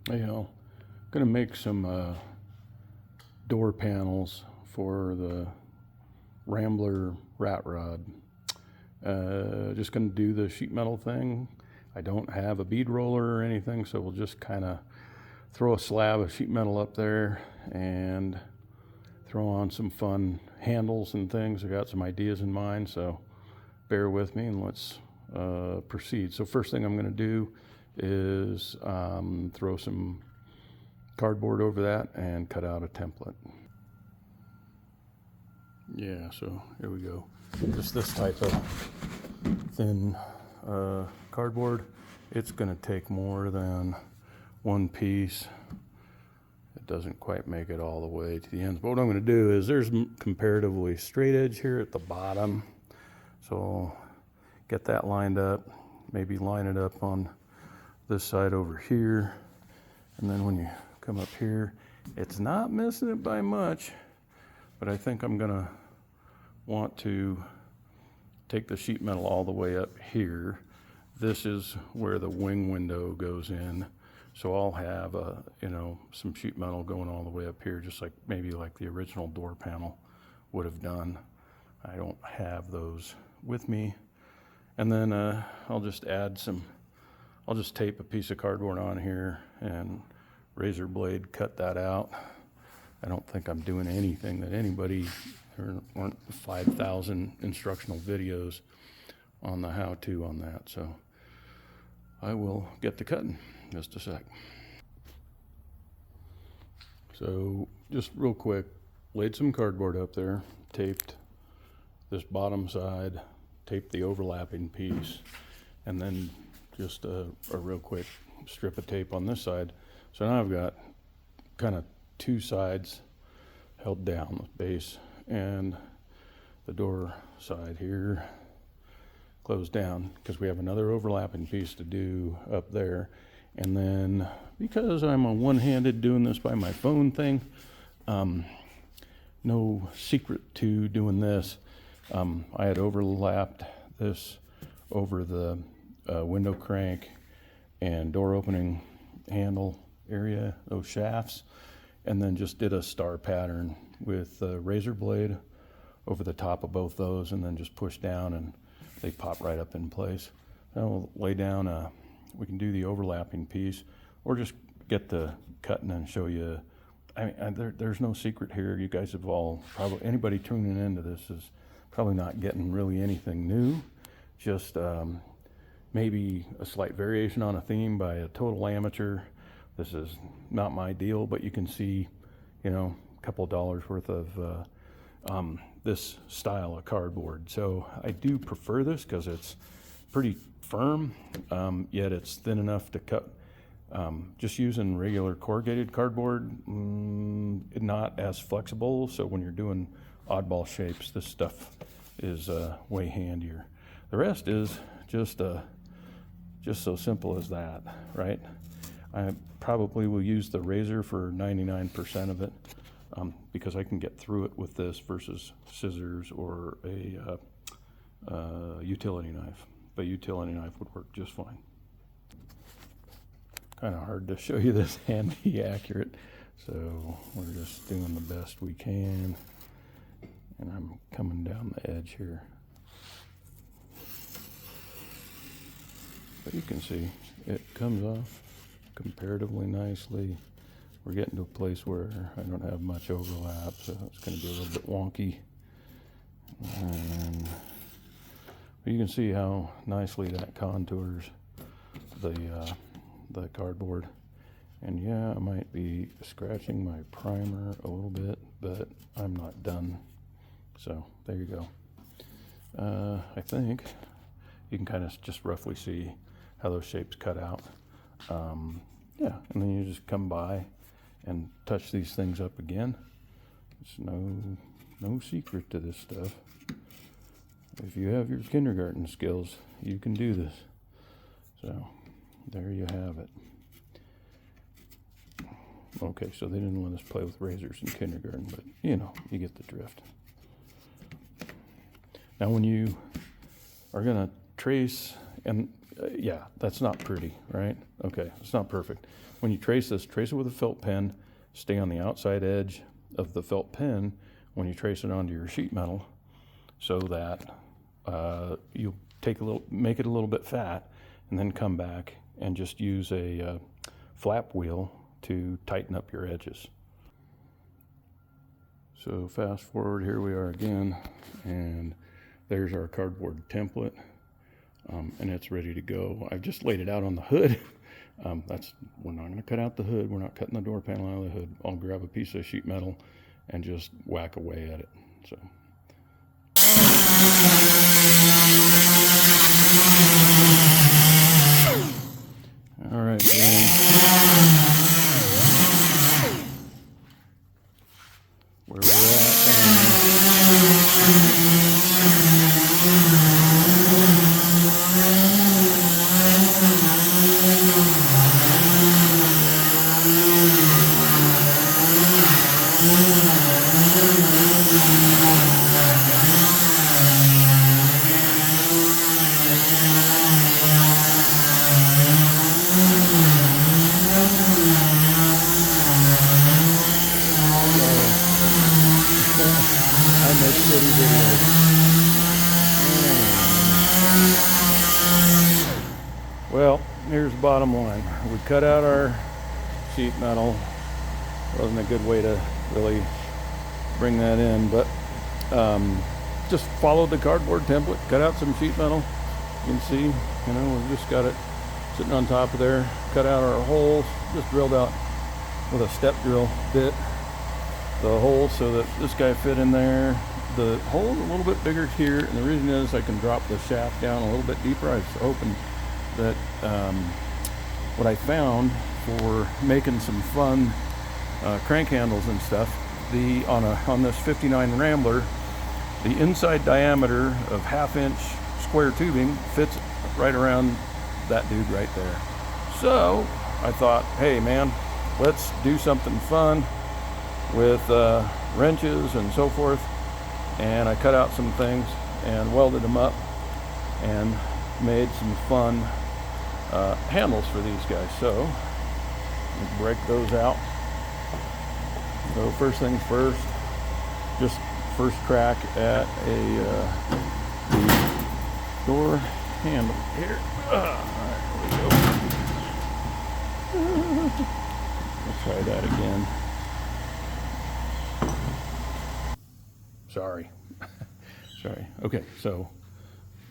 Gonna make some door panels for the Rambler rat rod. Just gonna do the sheet metal thing. I don't have a bead roller or anything, so we'll just kind of throw a slab of sheet metal up there and throw on some fun handles and things. I got some ideas in mind, so bear with me and let's proceed. So first thing I'm going to do is throw some cardboard over that and cut out a template. Yeah, so here we go. Just this type of thin cardboard. It's going to take more than one piece. It doesn't quite make it all the way to the ends. But what I'm going to do is there's comparatively straight edge here at the bottom. So get that lined up, maybe line it up on this side over here. And then when you come up here, it's not missing it by much, but I think I'm gonna want to take the sheet metal all the way up here. This is where the wing window goes in. So I'll have some sheet metal going all the way up here, just like maybe like the original door panel would have done. I don't have those with me. And then I'll just tape a piece of cardboard on here and razor blade cut that out. I don't think I'm doing anything that anybody, there weren't 5,000 instructional videos on the how-to on that. So I will get to cutting in just a sec. So just real quick, laid some cardboard up there, taped this bottom side, taped the overlapping piece, and then just a real quick strip of tape on this side. So now I've got kind of two sides held down with base, and the door side here closed down because we have another overlapping piece to do up there. And then because I'm a one-handed doing this by my phone thing, no secret to doing this. I had overlapped this over the window crank and door opening handle area, those shafts, and then just did a star pattern with a razor blade over the top of both those, and then just push down and they pop right up in place. Then we'll lay down we can do the overlapping piece or just get the cutting and show you. I mean, there's no secret here. You guys have all probably, anybody tuning into this is probably not getting really anything new. Just maybe a slight variation on a theme by a total amateur. This is not my deal, but you can see, a couple dollars worth of this style of cardboard. So I do prefer this because it's pretty firm, yet it's thin enough to cut. Just using regular corrugated cardboard, not as flexible. So when you're doing oddball shapes, this stuff is way handier. The rest is just so simple as that, right? I probably will use the razor for 99% of it because I can get through it with this versus scissors or a utility knife. But utility knife would work just fine. Kind of hard to show you this and be accurate, so we're just doing the best we can. And I'm coming down the edge here. But you can see it comes off comparatively nicely. We're getting to a place where I don't have much overlap, so it's going to be a little bit wonky. And you can see how nicely that contours the cardboard. And yeah, I might be scratching my primer a little bit, but I'm not done. So there you go. I think you can kind of just roughly see how those shapes cut out. Yeah, and then you just come by and touch these things up again. There's no secret to this stuff. If you have your kindergarten skills, you can do this. So there you have it. Okay, so they didn't let us play with razors in kindergarten, but you get the drift. Now when you are gonna trace, and yeah, that's not pretty, right? Okay, it's not perfect. When you trace this, trace it with a felt pen. Stay on the outside edge of the felt pen when you trace it onto your sheet metal, so that you'll make it a little bit fat, and then come back and just use a flap wheel to tighten up your edges. So fast forward, here we are again, and there's our cardboard template, and it's ready to go. I've just laid it out on the hood. We're not going to cut out the hood. We're not cutting the door panel out of the hood. I'll grab a piece of sheet metal and just whack away at it. So. All right, then. Where we're at. I make shitty videos. Well, here's the bottom line. We cut out our sheet metal. Wasn't a good way to really bring that in, but just followed the cardboard template, cut out some sheet metal. You can see, we've just got it sitting on top of there. Cut out our holes, just drilled out with a step drill bit the hole so that this guy fit in there. The hole's a little bit bigger here, and the reason is I can drop the shaft down a little bit deeper. I was hoping that what I found for making some fun crank handles and stuff, on this 59 Rambler, the inside diameter of 1/2 inch square tubing fits right around that dude right there. So I thought, hey man, let's do something fun with wrenches and so forth. And I cut out some things and welded them up and made some fun handles for these guys. So let's break those out. So first things first, just first crack at the door handle here. All right, here we go. Let's try that again. Sorry. Sorry. Okay, so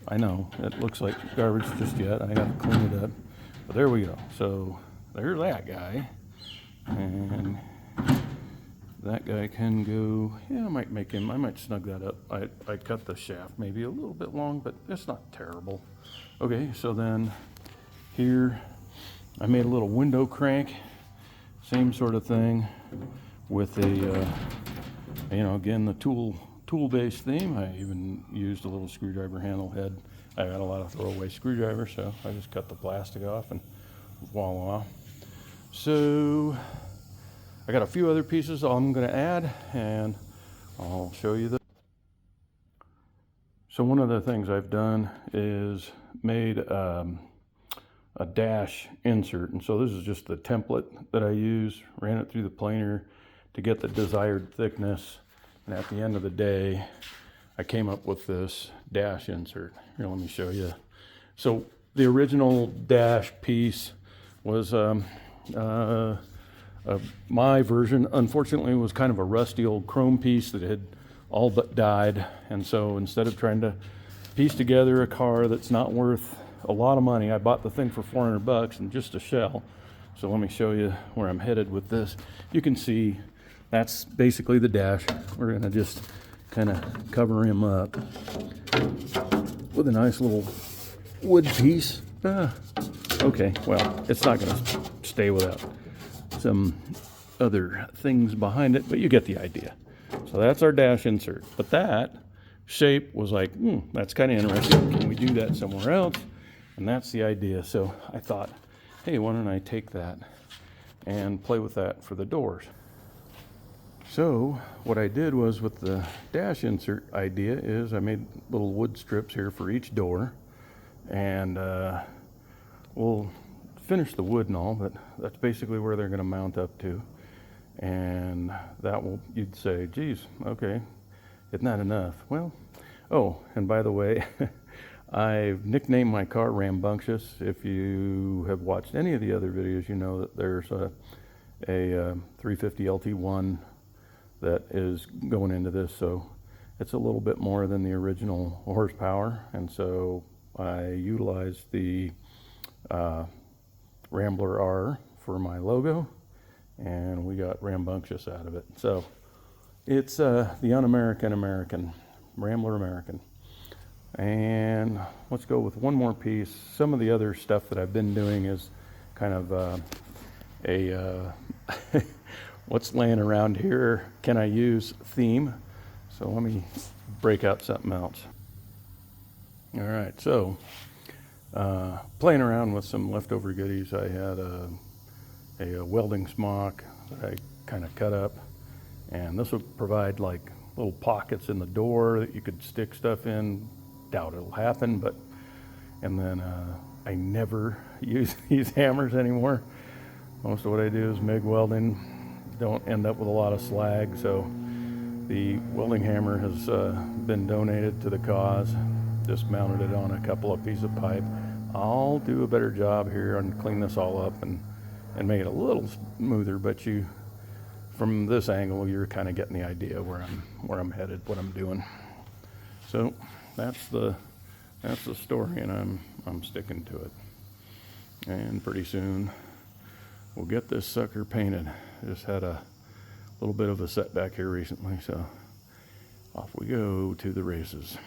I know it looks like garbage just yet. I gotta clean it up. But there we go. So there's that guy. And that guy can go, yeah, I might snug that up. I cut the shaft maybe a little bit long, but it's not terrible. Okay, so then here I made a little window crank. Same sort of thing with a, again, the tool-based theme. I even used a little screwdriver handle head. I got a lot of throwaway screwdrivers, so I just cut the plastic off and voila. So I got a few other pieces I'm going to add, and I'll show you. So one of the things I've done is made a dash insert, and so this is just the template that I use. Ran it through the planer to get the desired thickness, and at the end of the day I came up with this dash insert. Here, let me show you. So the original dash piece was my version. Unfortunately, it was kind of a rusty old chrome piece that had all but died, and so instead of trying to piece together a car that's not worth a lot of money, I bought the thing for $400 and just a shell. So let me show you where I'm headed with this. You can see that's basically the dash. We're gonna just kind of cover him up with a nice little wood piece. Okay, well, it's not gonna stay without some other things behind it, but you get the idea. So that's our dash insert. But that shape was like, that's kind of interesting. Can we do that somewhere else? And that's the idea. So I thought, hey, why don't I take that and play with that for the doors? So what I did was, with the dash insert idea, is I made little wood strips here for each door, and we'll finish the wood and all, but that's basically where they're going to mount up to. And that will, you'd say, geez, okay, isn't that enough? Well, oh, and by the way, I've nicknamed my car Rambunctious. If you have watched any of the other videos, you know that there's a 350 LT1 that is going into this, so it's a little bit more than the original horsepower, and so I utilized the Rambler R for my logo, and we got Rambunctious out of it. So it's the un-American American, Rambler American. And let's go with one more piece. Some of the other stuff that I've been doing is kind of what's laying around here, can I use theme? So let me break out something else. All right, so playing around with some leftover goodies. I had a welding smock that I kind of cut up, and this would provide like little pockets in the door that you could stick stuff in. Doubt it'll happen, but, and then I never use these hammers anymore. Most of what I do is MIG welding. Don't end up with a lot of slag, so the welding hammer has been donated to the cause. Just mounted it on a couple of pieces of pipe. I'll do a better job here and clean this all up and make it a little smoother, but you, from this angle, you're kind of getting the idea where I'm headed, what I'm doing. So that's the story, and I'm sticking to it. And pretty soon we'll get this sucker painted. Just had a little bit of a setback here recently, so off we go to the races.